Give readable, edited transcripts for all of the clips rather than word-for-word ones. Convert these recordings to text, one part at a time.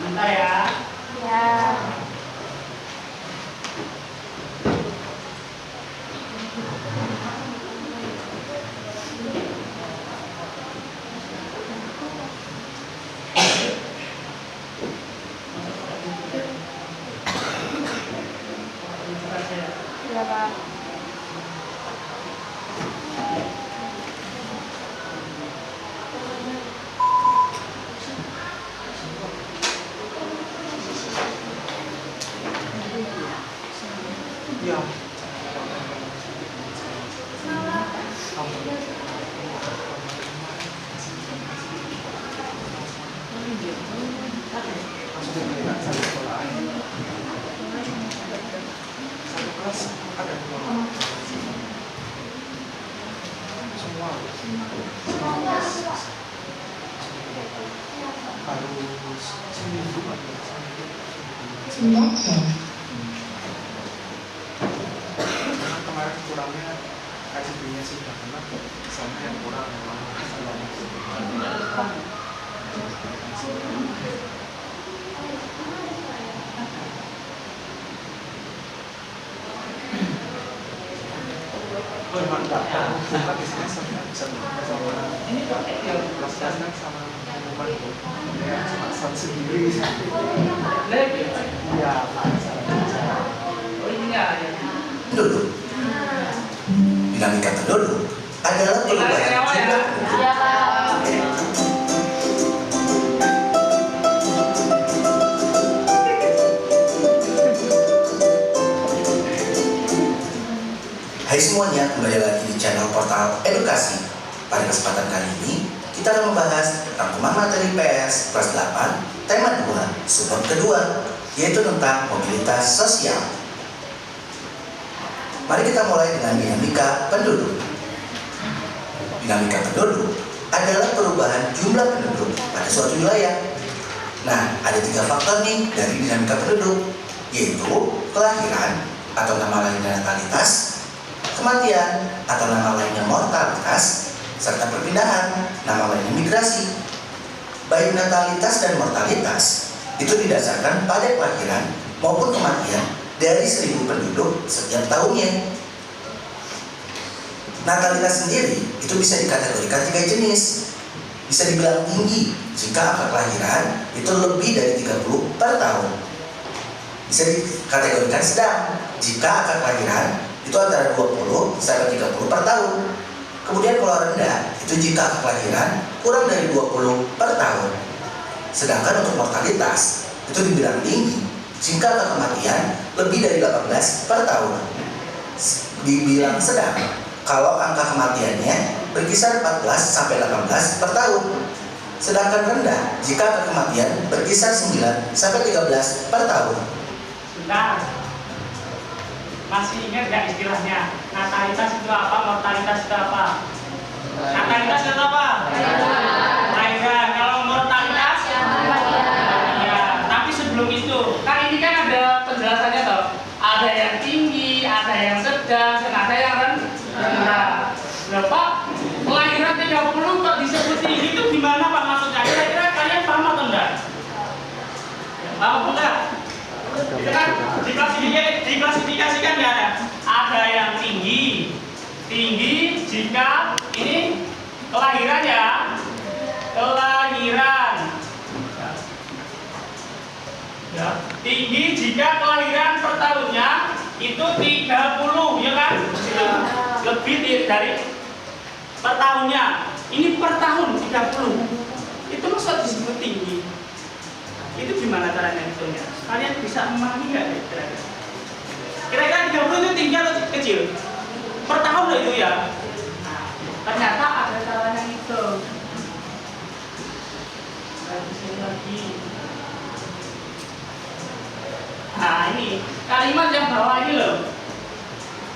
Bentar ya. Ya. Iya, Pak. Iya. Satu kelas ada dua orang. Semua harus seminggu atau karena kemarin kurangnya KJP-nya sih karena sama yang kurang memang mantap. Buka di sini sama ini yang kelas kan sama pengumuman ya cuma sendiri. Iya, Oh ini ya. Penduduk. Dinamika penduduk adalah perubahan jumlah penduduk. Iya, Pak. Hai semuanya, kembali lagi di channel Portal Edukasi. Pada kesempatan kali ini, kita akan membahas tentang pemahaman materi PS kelas 8, tema 2, subbab kedua, yaitu tentang mobilitas sosial. Mari kita mulai dengan dinamika penduduk. Dinamika penduduk adalah perubahan jumlah penduduk pada suatu wilayah. Nah, ada 3 faktor nih dari dinamika penduduk, yaitu kelahiran atau nama lainnya natalitas, kematian atau nama lainnya mortalitas, serta perpindahan, nama lainnya migrasi. Baik natalitas dan mortalitas itu didasarkan pada kelahiran maupun kematian dari 1000 penduduk setiap tahunnya. Natalitas sendiri itu bisa dikategorikan 3 jenis. Bisa dibilang tinggi jika angka kelahiran itu lebih dari 30 per tahun. Bisa dikategorikan sedang jika angka kelahiran itu antara 20 sampai 30 per tahun. Kemudian kalau rendah itu jika angka kelahiran kurang dari 20 per tahun. Sedangkan untuk mortalitas itu dibilang tinggi jika angka kematian lebih dari 18 per tahun. Dibilang sedang kalau angka kematiannya berkisar 14 sampai 18 per tahun. Sedangkan rendah jika angka kematian berkisar 9 sampai 13 per tahun. Bentar. Masih ingat nggak istilahnya? Natalitas itu apa? Mortalitas itu apa? Natalitas itu apa? Kelahiran. Kalau mortalitas? Ya. Tapi sebelum itu, kan ini kan ada penjelasannya toh. Ada yang tinggi, ada yang sedang, dan ada yang rendah. Loh Pak, kelahiran 30 kok disebut tinggi itu gimana Pak maksudnya? Kira-kira kalian paham atau enggak? Paham enggak? Itu kan diklasifikasikan nggak ada yang tinggi jika ini kelahiran ya, kelahiran ya. Tinggi jika kelahiran per tahunnya itu 30 lebih dari per tahunnya. Ini per tahun 30. Itu maksud disebut tinggi. Itu gimana caranya hitungnya? Kalian bisa memahami nggak kira-kira? Kira-kira 30 itu tinggi atau kecil? Per tahun loh itu ya. Nah, ternyata ada caranya itu. Lagi. Nah ini kalimat yang bawah ini loh.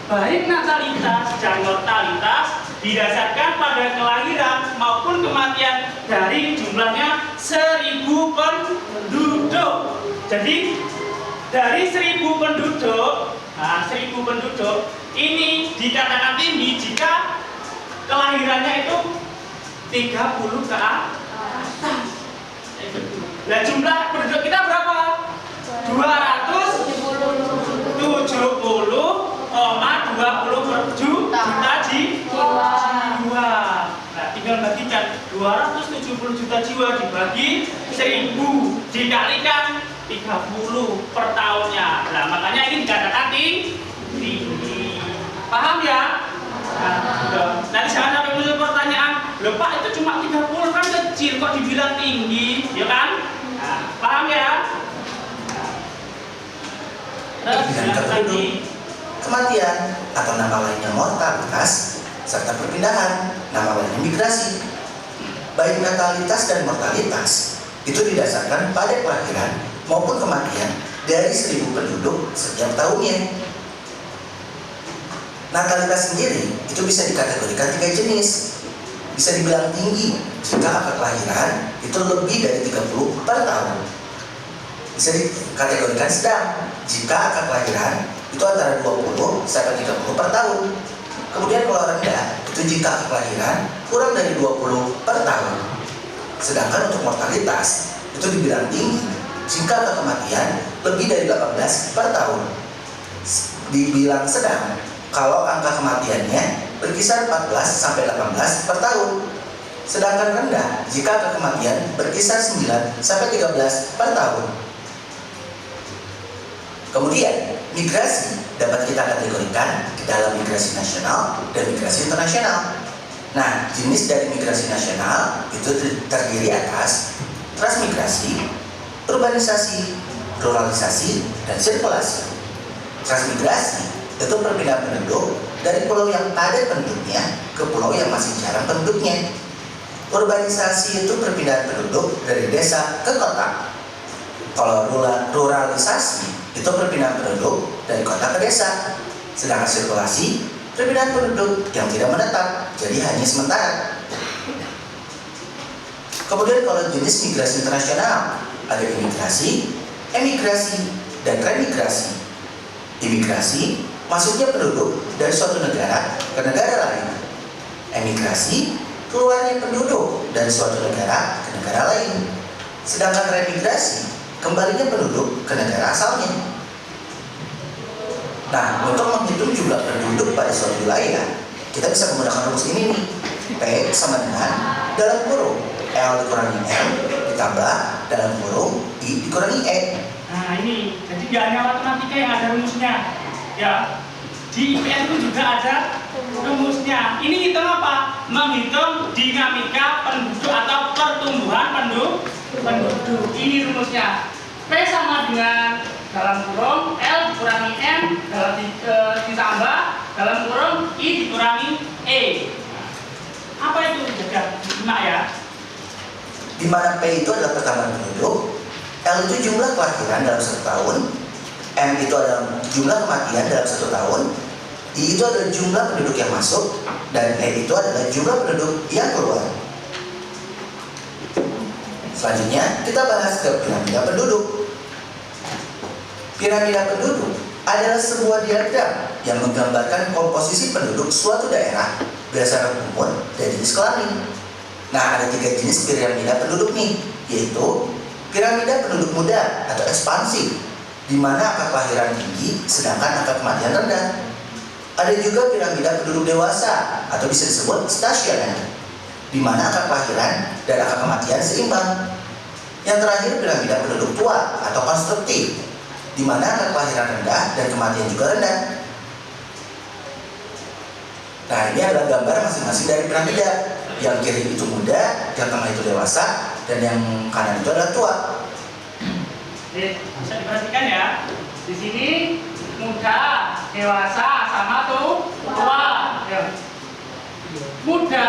Baik natalitas dan mortalitas didasarkan pada kelahiran maupun kematian dari jumlahnya 1000 penduduk. Jadi dari 1000 penduduk, nah 1000 penduduk ini dikatakan tinggi jika kelahirannya itu 30 ke atas. Nah jumlah penduduk kita berapa? 270,20 juta jiwa. Nah tinggal bagikan 270 juta jiwa dibagi 1000 dikalikan 30 per tahunnya. Nah makanya ini dikatakan tinggi. Paham ya? Nah, nanti jangan sampai muncul pertanyaan, loh Pak itu cuma 30 kan kecil kok dibilang tinggi, ya kan? Nah, paham ya? Perpindahan penduduk, kematian atau nama lainnya mortalitas, serta perpindahan nama lainnya migrasi. Baik natalitas dan mortalitas itu didasarkan pada kelahiran maupun kematian dari 1000 penduduk setiap tahunnya. Natalitas sendiri itu bisa dikategorikan 3 jenis. Bisa dibilang tinggi jika angka kelahiran itu lebih dari 30 per tahun. Bisa dikategorikan sedang jika angka kelahiran itu antara 20 sampai 30 per tahun. Kemudian kalau rendah itu jika angka kelahiran kurang dari 20 per tahun. Sedangkan untuk mortalitas itu dibilang tinggi jika angka kematian lebih dari 18 per tahun. Dibilang sedang kalau angka kematiannya berkisar 14 sampai 18 per tahun. Sedangkan rendah jika angka kematian berkisar 9 sampai 13 per tahun. Kemudian, migrasi dapat kita kategorikan dalam migrasi nasional dan migrasi internasional. Nah, jenis dari migrasi nasional itu terdiri atas transmigrasi, urbanisasi, ruralisasi, dan sirkulasi. Transmigrasi itu perpindahan penduduk dari pulau yang padat penduduknya ke pulau yang masih jarang penduduknya. Urbanisasi itu perpindahan penduduk dari desa ke kota. Kalau ruralisasi itu perpindahan penduduk dari kota ke desa. Sedangkan sirkulasi perpindahan penduduk yang tidak menetap, jadi hanya sementara. Kemudian kalau jenis migrasi internasional ada imigrasi, emigrasi, dan remigrasi. Imigrasi masuknya penduduk dari suatu negara ke negara lain. Emigrasi keluarnya penduduk dari suatu negara ke negara lain. Sedangkan remigrasi kembalinya penduduk ke negara asalnya. Nah, untuk menghitung jumlah penduduk pada suatu wilayah, kita bisa menggunakan rumus ini nih. P sama dengan dalam kurung L dikurangi M ditambah dalam kurung I dikurangi E. Nah ini, jadi gak hanya matematika yang ada rumusnya. Ya, di IPS itu juga ada rumusnya. Ini hitung apa? Menghitung dinamika penduduk atau pertumbuhan penduduk. Ini rumusnya. P sama dengan dalam kurung L dikurangi M ditambah dalam kurung I dikurangi E. Apa itu? Jaga simak ya. Di mana P itu adalah pertambahan penduduk, L itu jumlah kelahiran dalam 1 tahun, M itu adalah jumlah kematian dalam 1 tahun, I itu adalah jumlah penduduk yang masuk, dan E itu adalah jumlah penduduk yang keluar. Selanjutnya kita bahas ke piramida penduduk. Piramida penduduk adalah sebuah diagram yang menggambarkan komposisi penduduk suatu daerah berdasarkan umur dan jenis kelamin. Nah, ada 3 jenis piramida penduduk nih, yaitu piramida penduduk muda atau ekspansif, di mana angka kelahiran tinggi sedangkan angka kematian rendah. Ada juga piramida penduduk dewasa atau bisa disebut stasioner, di mana angka kelahiran dan angka kematian seimbang. Yang terakhir piramida penduduk tua atau konstruktif, di mana angka kelahiran rendah dan kematian juga rendah. Nah, ini adalah gambar masing-masing dari piramida. Yang kiri itu muda, yang tengah itu dewasa, dan yang kanan itu adalah tua. Oke, bisa diperhatikan ya. Di sini muda, dewasa, sama tuh tua. Ya. Muda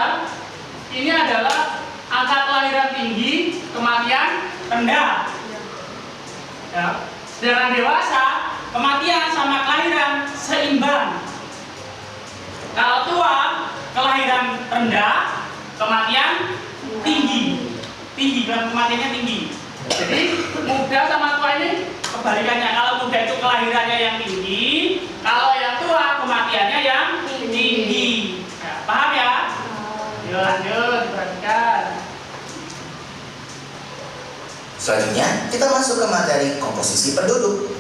ini adalah angka kelahiran tinggi, kematian rendah. Ya. Sedangkan dewasa, kematian sama kelahiran seimbang. Kalau tua, kelahiran rendah, kematian tinggi. Tinggi, kematiannya tinggi. Jadi muda sama tua ini kebalikannya. Kalau muda itu kelahirannya yang tinggi, kalau yang tua kematiannya yang tinggi. Ya, paham ya? Yuk lanjut, perhatikan. Selanjutnya, kita masuk ke materi komposisi penduduk.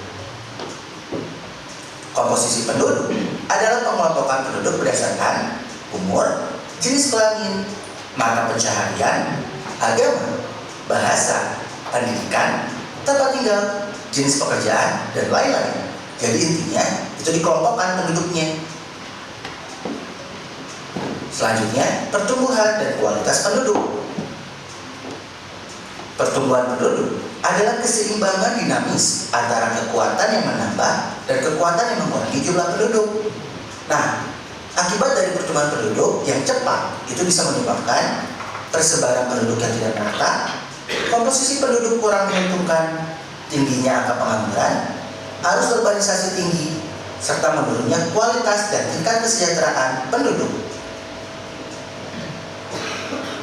Komposisi penduduk adalah pengelompokan penduduk berdasarkan umur, jenis kelamin, mata pencaharian, agama, bahasa, pendidikan, tempat tinggal, jenis pekerjaan, dan lain-lain. Jadi intinya, itu dikelompokkan penduduknya. Selanjutnya, pertumbuhan dan kualitas penduduk. Pertumbuhan penduduk adalah keseimbangan dinamis antara kekuatan yang menambah dan kekuatan yang mengurangi jumlah penduduk. Nah, akibat dari pertumbuhan penduduk yang cepat itu bisa menyebabkan persebaran penduduk yang tidak merata, komposisi penduduk kurang menguntungkan, tingginya angka pengangguran, arus urbanisasi tinggi, serta menurunnya kualitas dan tingkat kesejahteraan penduduk.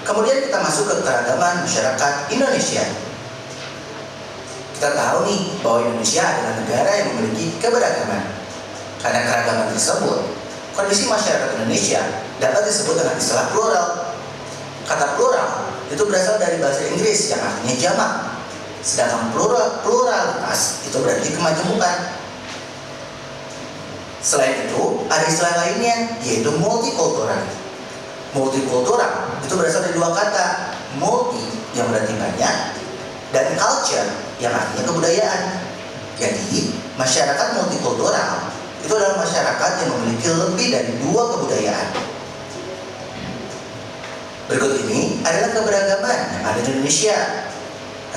Kemudian kita masuk ke keragaman masyarakat Indonesia. Kita tahu nih bahwa Indonesia adalah negara yang memiliki keberagaman. Karena keragaman tersebut, kondisi masyarakat Indonesia dapat disebut dengan istilah plural. Kata plural itu berasal dari bahasa Inggris yang artinya jamak. Sedangkan pluralitas itu berarti kemajemukan. Selain itu, ada istilah lainnya yaitu multikultural. Multikultural itu berasal dari dua kata, multi yang berarti banyak dan culture yang artinya kebudayaan. Jadi, masyarakat multikultural itu adalah masyarakat yang memiliki lebih dari dua kebudayaan. Berikut ini adalah keberagaman yang ada di Indonesia.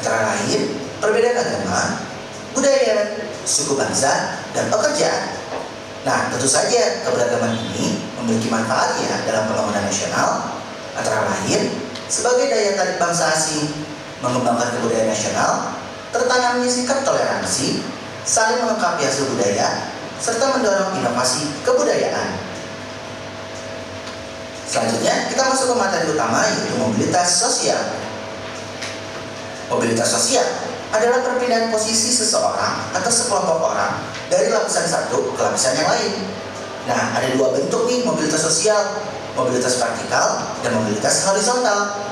Antara lain, perbedaan agama, budaya, suku bangsa, dan pekerjaan. Nah, tentu saja keberagaman ini memiliki manfaat ya dalam pembangunan nasional, antara lain sebagai daya tarik bangsa asing, mengembangkan kebudayaan nasional, tertanamnya sikap toleransi, saling melengkapi hasil budaya, serta mendorong inovasi kebudayaan. Selanjutnya, kita masuk ke materi utama yaitu mobilitas sosial. Mobilitas sosial adalah perpindahan posisi seseorang atau sekelompok orang dari lapisan satu ke lapisan yang lain. Nah, ada dua bentuk nih mobilitas sosial, mobilitas vertikal dan mobilitas horizontal.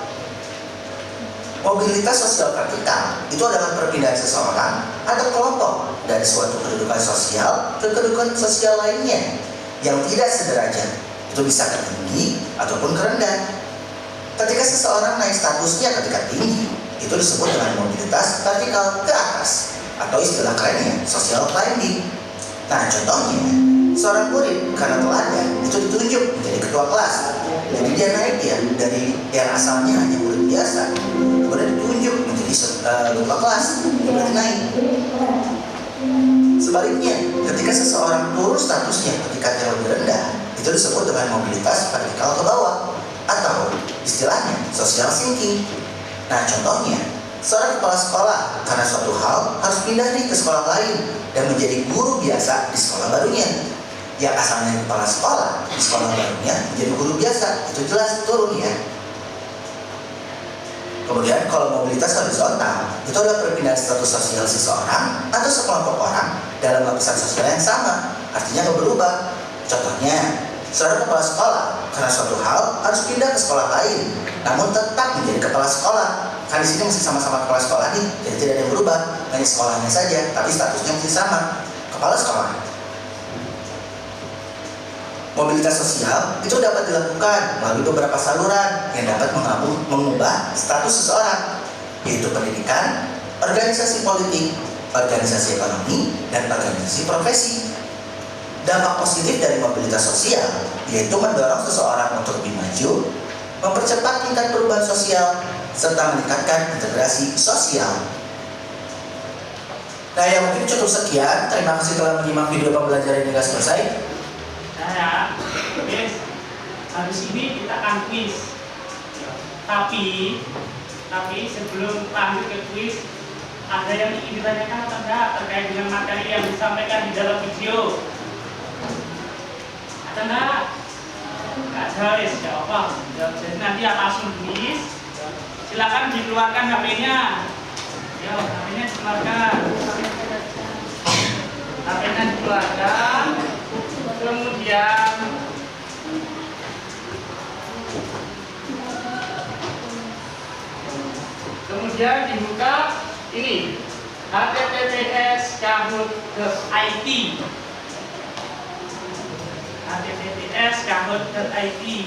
Mobilitas sosial vertikal itu adalah perpindahan seseorang atau kelompok dari suatu kedudukan sosial ke kedudukan sosial lainnya yang tidak sederajat. Itu bisa ke tinggi ataupun ke rendah. Ketika seseorang naik statusnya ketika tinggi, itu disebut dengan mobilitas vertikal ke atas atau istilah kerennya social climbing. Nah, contohnya seorang murid karena teladan itu ditunjuk menjadi ketua kelas. Jadi dia naik ya dari yang asalnya hanya murid biasa, kemudian ditunjuk menjadi ketua kelas, berarti naik. Sebaliknya, ketika seseorang turun statusnya ketika yang lebih rendah, itu disebut dengan mobilitas vertikal ke bawah atau istilahnya social sinking. Nah, contohnya, seorang kepala sekolah karena suatu hal harus pindah nih ke sekolah lain dan menjadi guru biasa di sekolah barunya. Yang asalnya kepala sekolah di sekolah barunya menjadi guru biasa, itu jelas turun ya. Kemudian kalau mobilitas horizontal, itu adalah perpindahan status sosial seseorang atau sekelompok orang dalam lapisan sosial yang sama, artinya nggak berubah. Contohnya, seorang kepala sekolah karena suatu hal harus pindah ke sekolah lain, namun tetap menjadi kepala sekolah. Kan di sini masih sama-sama kepala sekolah nih, jadi tidak ada yang berubah, hanya sekolahnya saja, tapi statusnya masih sama, kepala sekolah. Mobilitas sosial itu dapat dilakukan melalui beberapa saluran yang dapat mengubah status seseorang, yaitu pendidikan, organisasi politik, organisasi ekonomi, dan organisasi profesi. Dampak positif dari mobilitas sosial yaitu mendorong seseorang untuk lebih maju, mempercepat tingkat perubahan sosial, serta meningkatkan integrasi sosial. Nah, ya mungkin cukup sekian. Terima kasih telah menyimak video pembelajaran hingga selesai. Nah ya, guys, habis ini kita akan quiz. Tapi sebelum lanjut ke quiz, ada yang ingin ditanyakan atau enggak terkait dengan materi yang disampaikan di dalam video? Ada enggak? Enggak ada, ya jawab apa? Jadi nanti langsung tulis. Silakan dikeluarkan HP-nya. Ya, HP-nya dikeluarkan. HP-nya dikeluarkan. Kemudian dibuka ini https://kahoot.it https://kahoot.it.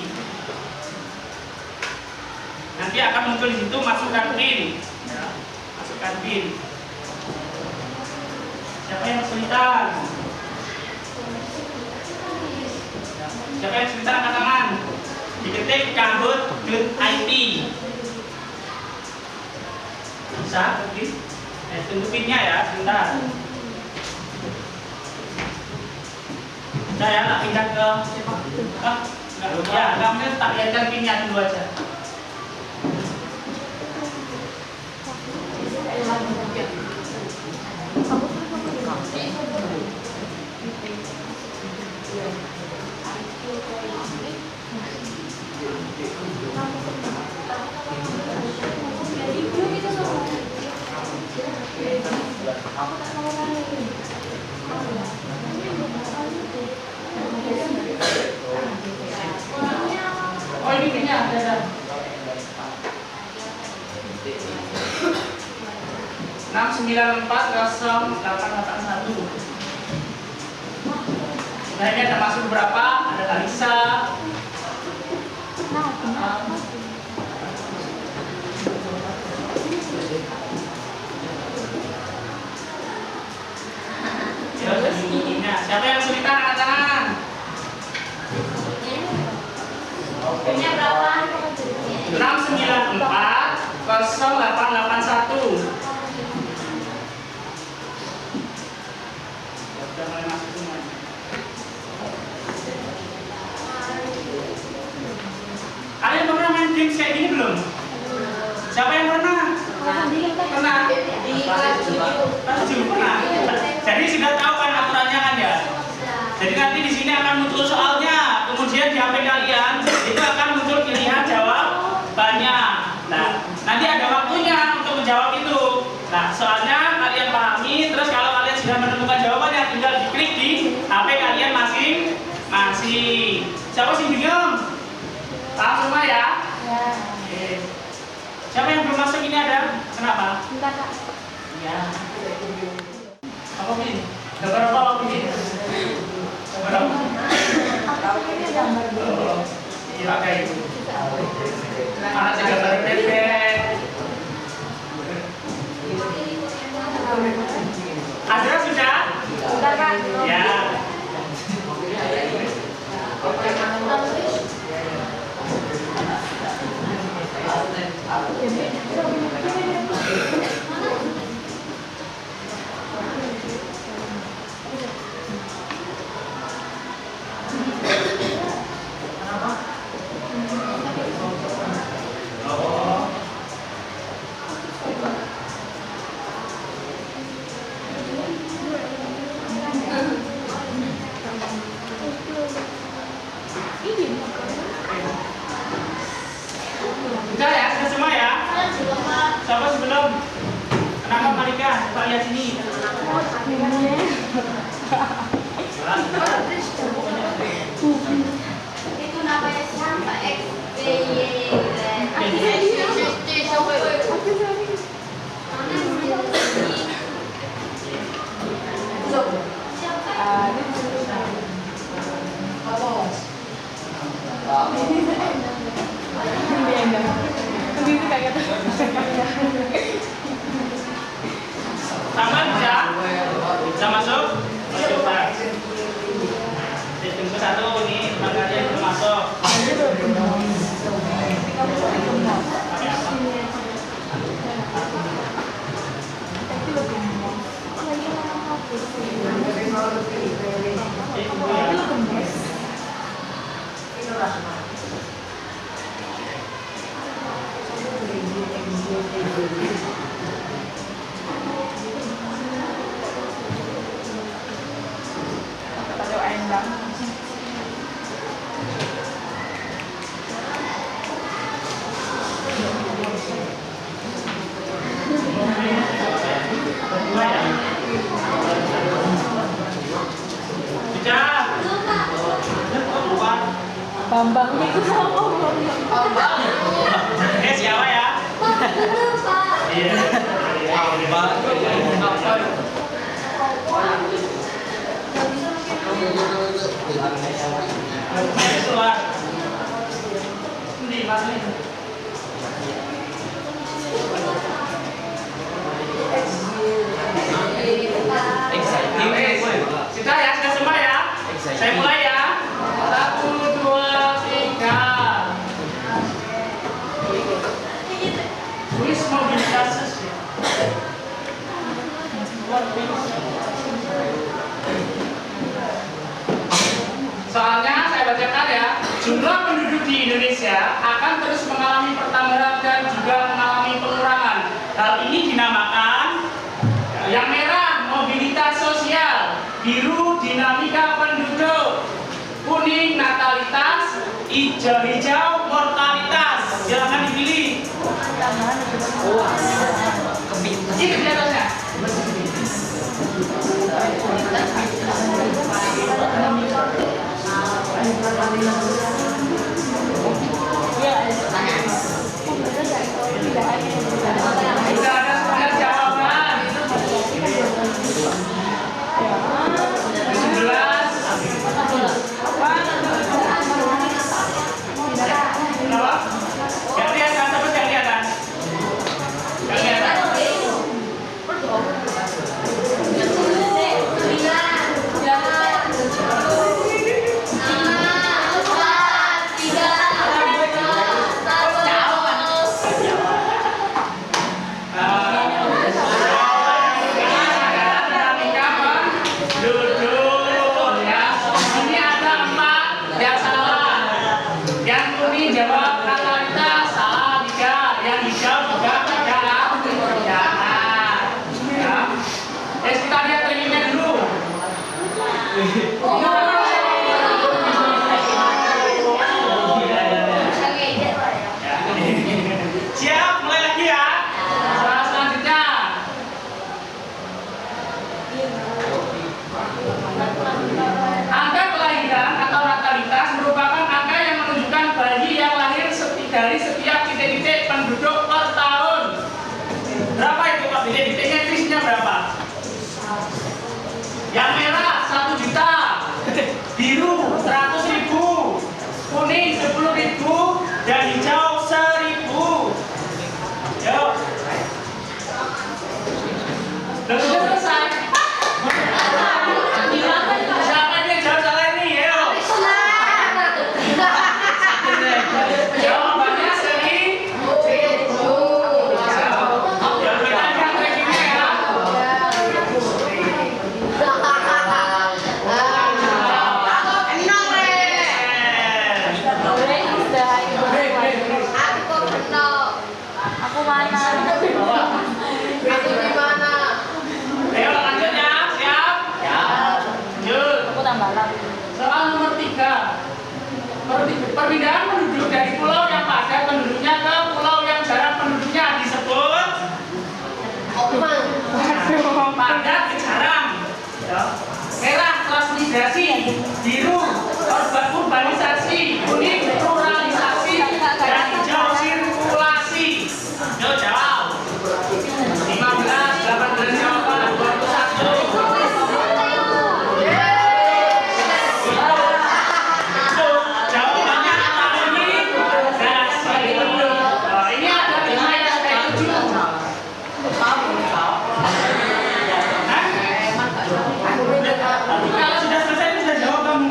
Nanti akan muncul di situ, masukkan PIN ya, masukkan PIN. Siapa yang kesulitan? Siapa yang kesulitan angkat tangan? Diketik kahoot.it. Bisa, please. Tunggu pinnya ya, sebentar. Saya tak pindah ke ya, kamu tak lihatkan pinnya dulu aja. Oh, ini pinnya ada. 6940881. Nah, ini ada masuk berapa? Ada Kalisa. Ya, jadi ininya. Siapa yang kesulitan angkat tangan? Punya berapa? 6940881. Sudah mulai masuk semuanya. Kalian pernah main games kayak gini belum? Siapa yang pernah? Pernah? Kelas 7 pernah. Jadi sudah tahu kan aturannya kan ya? Jadi nanti di sini akan muncul soalnya, kemudian di HP kalian itu akan muncul pilihan jawabannya. Nah, nanti ada waktunya untuk menjawab itu. Nah, soalnya kalian pahami, terus kalau kalian sudah menemukan jawabannya, tinggal diklik di HP kalian masing-masing. Siapa sih bingung? Paham semua ya? Ya. Oke. Siapa yang belum masuk ini ada? Kenapa? Enggak, Kak. Ya. Apa ini? Gambar apa ini? Gambar apa? Aku ini gambar Oh, iya kayak itu. Mana sih gambar bebek? Ada sudah? Enggak, Kak. Ya. Udah ya, sudah semua ya? Siapa sebelum? Kenapa Malika? Coba lihat sini. Itu namanya siapa? XBY. Siapa? Sama bisa? Sama satu ini teman kalian belum masuk. Pakai apa? Ibu ya. Dua ya. Bicara. Lupa. Bambang itu sama Bambang. Siapa ya? Iya. Keluar. Ini Mas nih. Sudah ya, sudah semua ya. Saya mulai ya. 1, 2, 3. Tulis mobilitas ya. Soalnya saya bacakan ya, jumlah penduduk di Indonesia akan terus mengalami pertambahan dan juga mengalami pengurangan. Hal ini dinamakan yang merah mobilitas sosial, biru dinamika penduduk, kuning natalitas, hijau mortalitas. Jangan dipilih. Ini di atasnya. Sudah ada setengah jawaban. 17. Kenapa? Yang di atas apa yang di atas? Yang di atas. Jawab natalitas salah 3, yang hijau juga tidak. Jangan. Ya. Kita lihat trainingnya dulu. Siap, mulai lagi ya. Soal selanjutnya. Angka kelahiran atau natalitas merupakan angka yang menunjukkan bayi yang lahir dari setiap titik-titik penduduk per tahun. Berapa itu Pak? Titik-titiknya krisnya berapa? Yang merah 1 juta, biru 100.000, kuning 10.000, dan hijau 1.000. Yuk. Sudah selesai. Siapa yang jawab salah ini? Yuk. Jawabannya 1.000. Yang bertanya trackingnya ya. Aku mana? Aku di mana? Ayo lanjut ya, siap? Ya. Lanjut. Aku tambah lagi. Soal nomor 3. Perpindahan penduduk dari pulau yang padat penduduknya ke pulau yang jarang penduduknya disebut padat ke jarang. Merah transmigrasi, biru urbanisasi, kuning ruralisasi, dan hijau sirkulasi. Yuk jawab. 15, 18 jawaban, 21. Jawabannya antara ini dan ini. Ini ada 5 yang saya tuju. Kalau sudah selesai, sudah jawab kamu.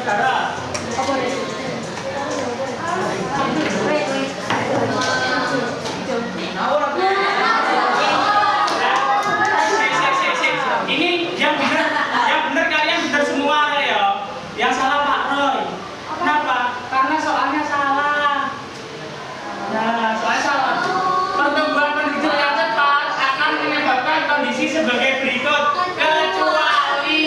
saudara. Ini yang benar kalian benar semua ya. Yang salah Pak Roy. Kenapa? Karena soalnya salah. Nah, soalnya salah. Pertumbuhan penduduk yang cepat akan menyebabkan kondisi sebagai berikut. Kecuali,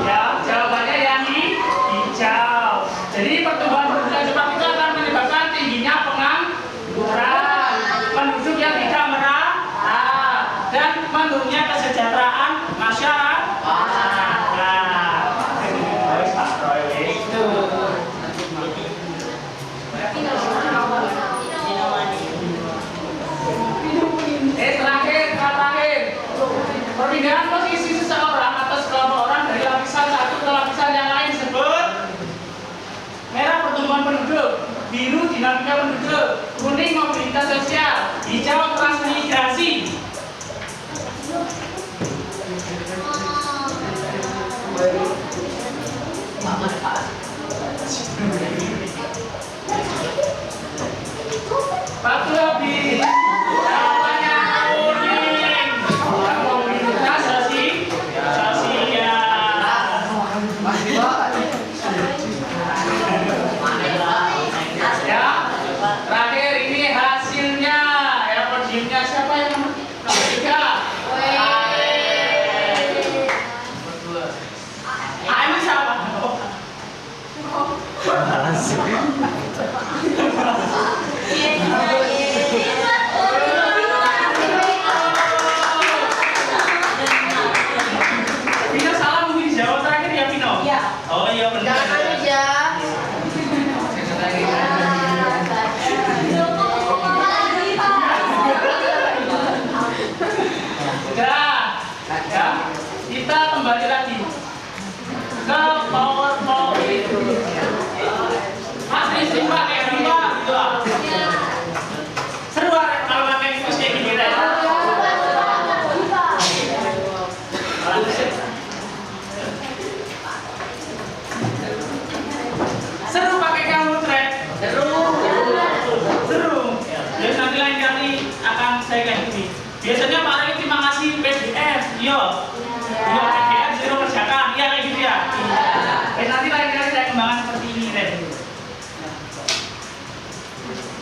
ya jawabannya yang hijau. Jadi pertumbuhan penduduk yang cepat itu akan menyebabkan tingginya pengangguran, penduduk yang tidak merata, dan menurunnya kesejahteraan masyarakat. Pak Roy itu. Terakhir. Perpindahan posisi seseorang atau sekelompok orang dari lapisan satu ke lapisan yang lain disebut merah pertumbuhan penduduk, biru dinamika penduduk, kuning mobilitas sosial, hijau transmigrasi. Waktu habis. Jawabannya kuning. Mobilitas sosial. Ya. Terakhir ini hasilnya. Ya, podiumnya siapa yang nomor 3? Ini siapa? Pino salah mungkin dijawab terakhir ya Pino? Iya. Oh iya benar. Jangan aja. Sudah. Ya. Kita kembali lagi ke PowerPoint. Mas Rizky pakai lima gitu lah. Seru banget kalau pakai quiz kayak gini deh. Seru pakai kamu trek. Seru. Ya nanti lain kali akan saya kayak gini. Biasanya Pak Rai terima kasih PDF. Iya. Iya PDF suruh kerjakan. Iya kayak gitu ya. Nanti lain kali saya kembangkan seperti ini deh.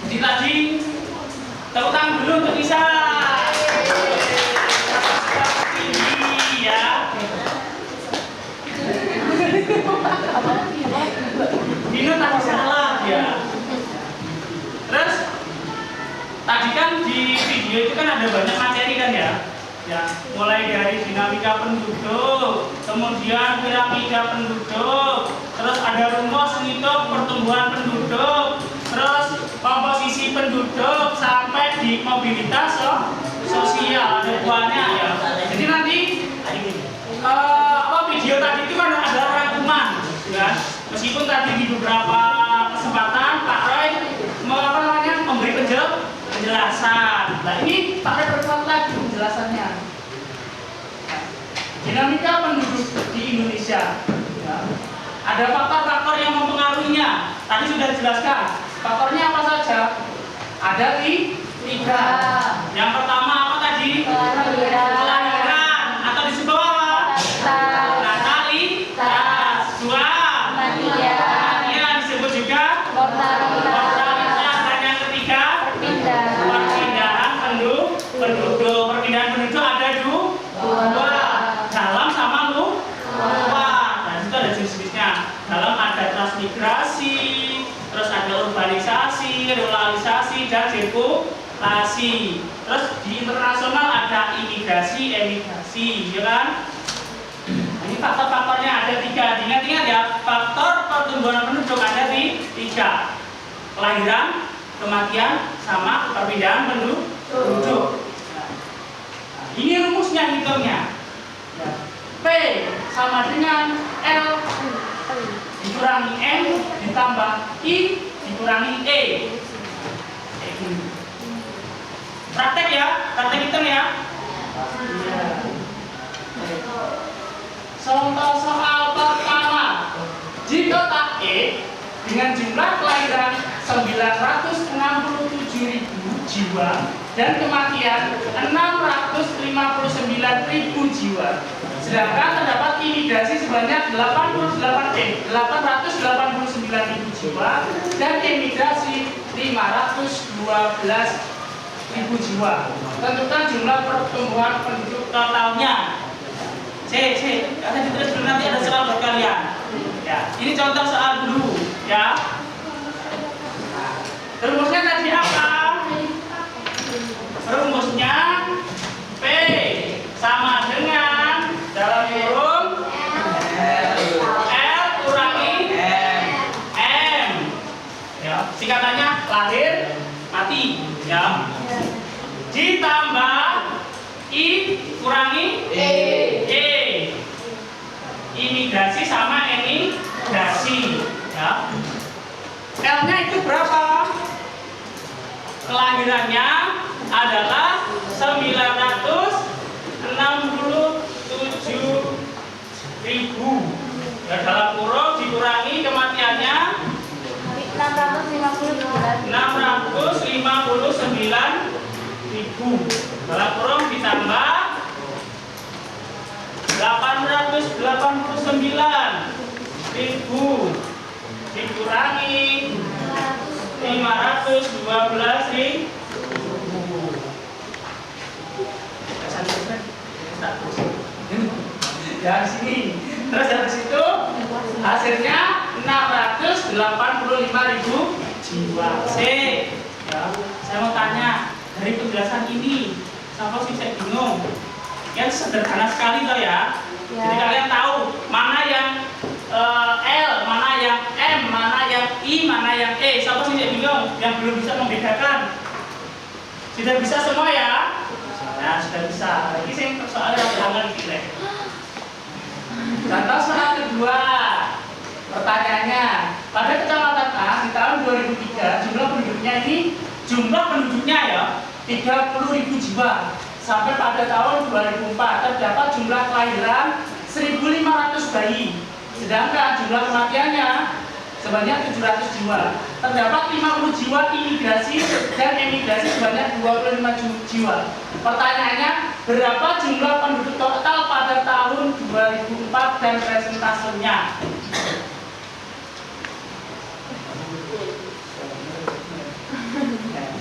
Jadi tadi tepuk tangan dulu untuk Nisa. Tinggi ya. Dino tadi salah ya. Terus tadi kan di video itu kan ada banyak materi kan ya. Ya, mulai dari dinamika penduduk, kemudian piramida penduduk, terus ada rumus ngitung pertumbuhan penduduk, terus komposisi penduduk sampai di mobilitas sosial ada buahnya ya. Jadi nanti video tadi itu kan ada rangkuman, ya. Meskipun tadi di beberapa kesempatan Pak Roy memberi penjelasan. Nah ini Pak Roy perkuat lagi penjelasannya. Dinamika penduduk di Indonesia. Ya. Ada faktor-faktor yang mempengaruhinya. Tadi sudah dijelaskan. Faktornya apa saja? Ada 3. Yang pertama apa tadi? Kelahiran atau disebut apa? Natalitas. 2. Kematian disebut juga mortalitas. Dan yang ketiga perpindahan penduduk. Perpindahan penduduk ada 2. Dalam sama luar. Nah itu ada jenis-jenisnya. Dalam ada transmigrasi, terus ada urbanisasi, ruralisasi, dan sirkulasi. Terus di internasional ada imigrasi, emigrasi, ya kan? Ini faktor-faktornya ada 3. Ingat-ingat ya, faktor pertumbuhan penduduk ada 3. Kelahiran, kematian, sama perpindahan penduduk. Nah, ini rumusnya hitungnya. P sama dengan L dikurangi M ditambah I dikurangi E. Praktek ya, praktek hitung ya. Contoh soal pertama. Di kota E dengan jumlah kelahiran 967.000 jiwa dan kematian 659.000 jiwa. Sedangkan terdapat imigrasi sebanyak 889.000 jiwa dan emigrasi 512.000 jiwa. Tentukan jumlah pertumbuhan penduduk totalnya. Ada ditulis dulu, nanti ada soal buat kalian. Ya, ini contoh soal dulu, ya. Rumusnya tadi apa? Rumusnya P sama dengan dalam kurung L kurangi M. Ya, singkatannya lahir mati, ya. Ditambah I kurangi E. Imigrasi sama emigrasi, ya. L-nya itu berapa? Kelahirannya adalah 967.000. Ya, dalam kurung dikurangi kematiannya 659.000. Dalam kurung ditambah 889.000 dikurangi 512.000. Dari sini, terus dari situ hasilnya 685.000 jiwa. Ya, saya mau tanya dari penjelasan ini, siapa sih saya bingung? Yang sederhana sekali toh ya. Jadi kalian tahu mana yang L, mana yang M, mana yang I, mana yang E. Siapa sih yang bingung? Yang belum bisa membedakan? Sudah bisa semua ya? Nah, sudah bisa. Lagi saya soalnya jangan dipilih. Contoh soal kedua. Pertanyaannya, pada Kecamatan A di tahun 2003 jumlah penduduknya ya 30.000 jiwa. Sampai pada tahun 2004 terdapat jumlah kelahiran 1.500 bayi. Sedangkan jumlah kematiannya sebanyak 700 jiwa. Terdapat 50 jiwa imigrasi dan emigrasi sebanyak 25 jiwa. Pertanyaannya, berapa jumlah penduduk total pada tahun 2004 dan presentasenya?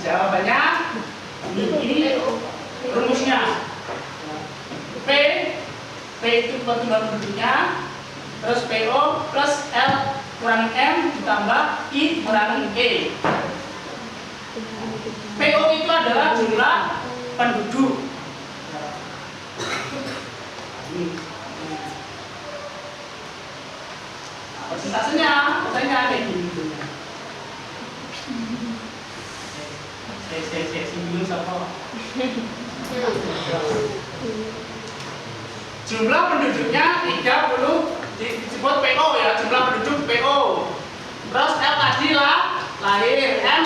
Jawabannya ini rumusnya P itu pertumbuhan penduduknya, terus PO plus L kurangi M ditambah I kurangi E. PO itu adalah jumlah penduduk. Persentasenya kayak gini. Saya bingung siapa. Jumlah penduduknya 30 disebut PO ya, jumlah penduduk PO. Terus L tadi lah lahir, M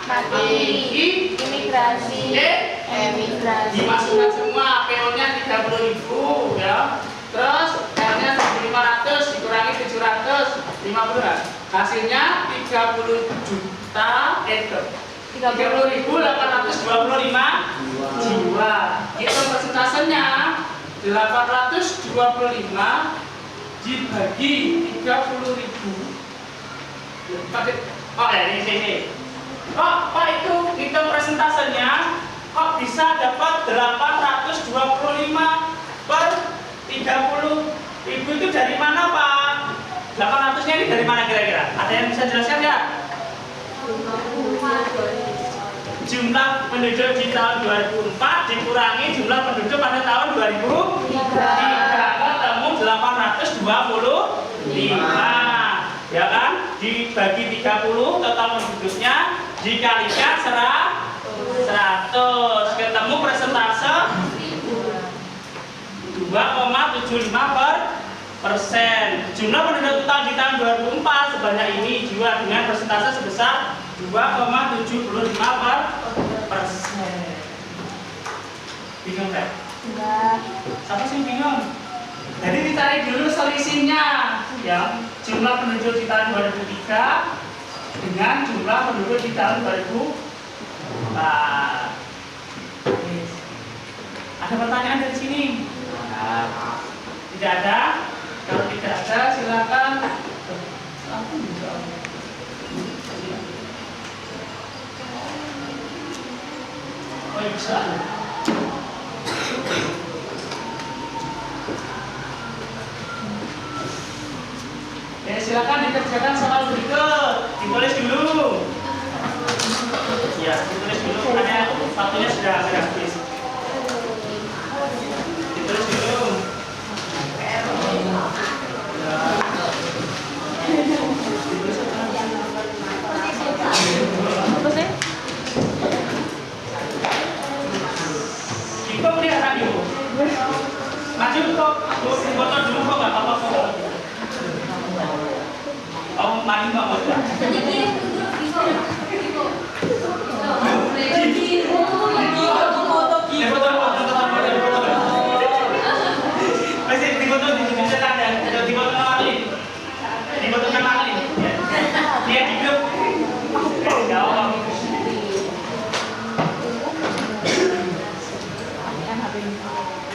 mati, I imigrasi, E emigrasi. dimasukkan semua, PO-nya 30.000 ya. Terus L-nya 1.500 dikurangi 750 kan. Hasilnya 30.825 jiwa. Itu persentasenya 825 dibagi 30.000. Oh ya ini. Kok itu hitung persentasenya kok bisa dapat 825 per 30.000 itu dari mana Pak? 800-nya ini dari mana kira-kira? Ada yang bisa jelaskan nggak? Jumlah penduduk di tahun 2004 dikurangi jumlah penduduk pada tahun 2003 ketemu 825 ya kan, dibagi 30 total penduduknya dikalikan 100 ketemu persentase 2,75%. Jumlah penduduk total di tahun 2004 sebanyak ini jiwa dengan persentase sebesar 2,75%. Bingung nggak? Enggak. Siapa sih bingung? Jadi dicari dulu selisihnya, ya, jumlah penduduk di tahun 2003 dengan jumlah penduduk di tahun 2004. Ada pertanyaan dari sini? Tidak ada? Kalau tidak ada, silakan. Oh, ya bisa. Ya, silakan dikerjakan soal berikut. Ditulis dulu. Ya, ditulis dulu karena waktunya sudah habis. Ditulis dulu. Ibu pelihara ibu. Maju kok, foto dulu kok nggak apa-apa kok. Oh, maju nggak mau ya?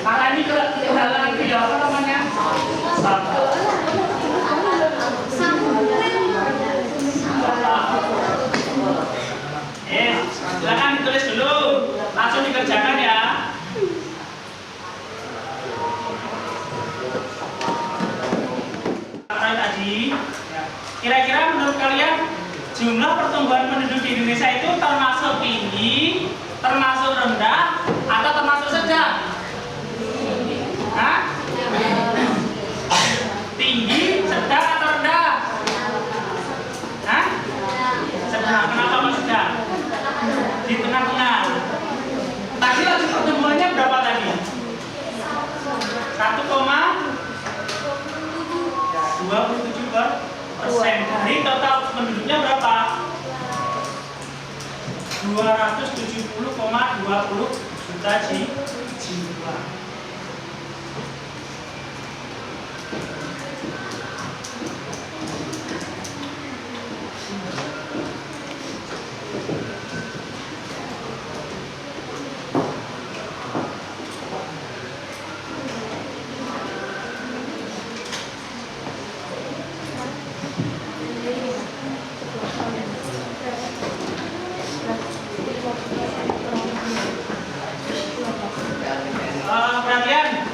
Karena ini kehalangan itu ya apa namanya? Silakan ditulis dulu, langsung dikerjakan ya. Tadi, kira-kira menurut kalian jumlah pertumbuhan penduduk di Indonesia itu termasuk tinggi, termasuk rendah, atau termasuk sedang? Hah? Tinggi, sedang, atau rendah? Hah? Sedang. Kenapa mas sedang? Di tengah-tengah. Tadi laju pertumbuhannya berapa tadi? 1,27% dari total penduduknya berapa? 270,20 juta jiwa. Perhatian,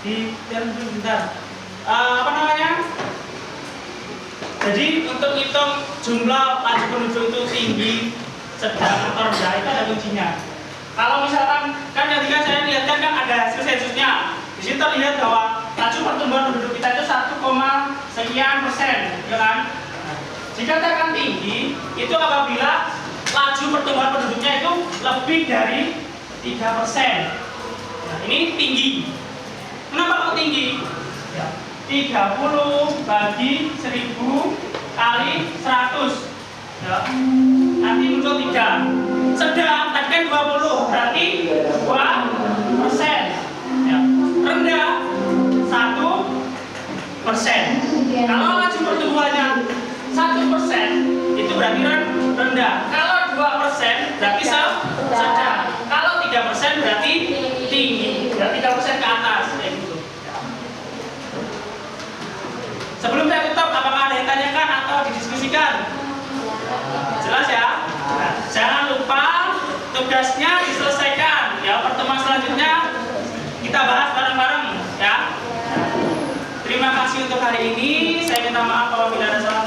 di dalam bentar. Apa namanya? Jadi untuk hitung jumlah laju penduduk itu tinggi, sedang atau rendah itu ada kuncinya. Kalau misalkan kan tadi kan saya lihatkan kan ada hasil sensusnya. Di sini terlihat bahwa laju pertumbuhan penduduk kita itu 1,sekian%, ya kan? Jika tekan tinggi, itu apabila laju pertumbuhan penduduknya itu lebih dari 3%. Nah, ini tinggi. Kenapa kok tinggi? 30 bagi 1000 kali 100. Ya. Nanti muncul 3. Sedang, tadi kan 20, berarti 2%. Ya. Rendah 1%. Kalau laju pertumbuhannya 1%, itu berarti rendah. Kalau 2% berarti sedang. Kalau 3% berarti tinggi. Ya, 3% ke atas. Kayak gitu. Sebelum saya tutup, apakah ada yang tanyakan atau didiskusikan? Jelas ya? Nah, jangan lupa tugasnya diselesaikan. Ya, pertemuan selanjutnya kita bahas bareng-bareng. Ya. Terima kasih untuk hari ini. Saya minta maaf apabila ada salah.